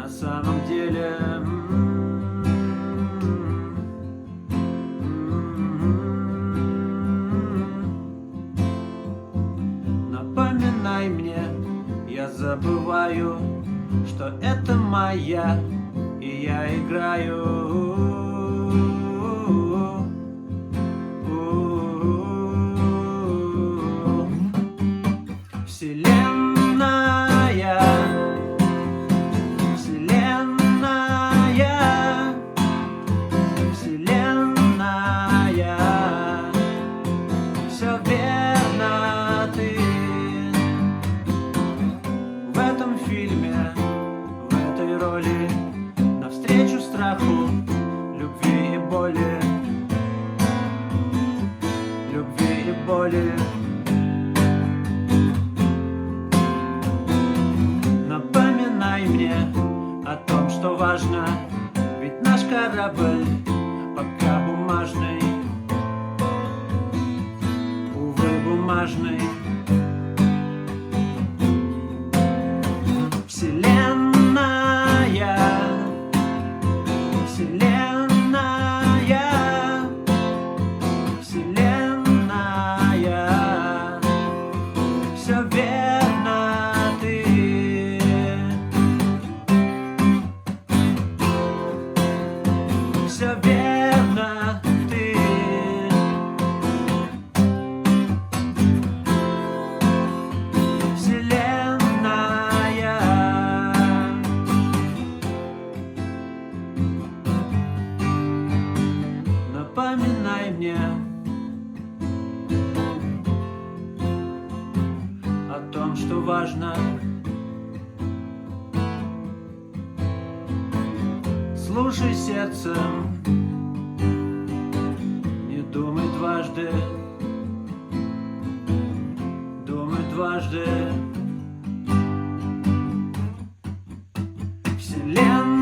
на самом деле. Напоминай мне, я забываю, что это моя, и я играю. Вселенная, Вселенная, Вселенная, все верно ты. В этом фильме, в этой роли, навстречу страху, любви и боли, любви и боли. Напоминай мне о том, что важно, ведь наш корабль пока бумажный, увы, бумажный. Вселенная, Вселенная, Вселенная, все верно ты. Все верно ты. Вселенная. Напоминай мне о том, что важно. Слушай сердцем, не думай дважды, думай дважды. Вселенная.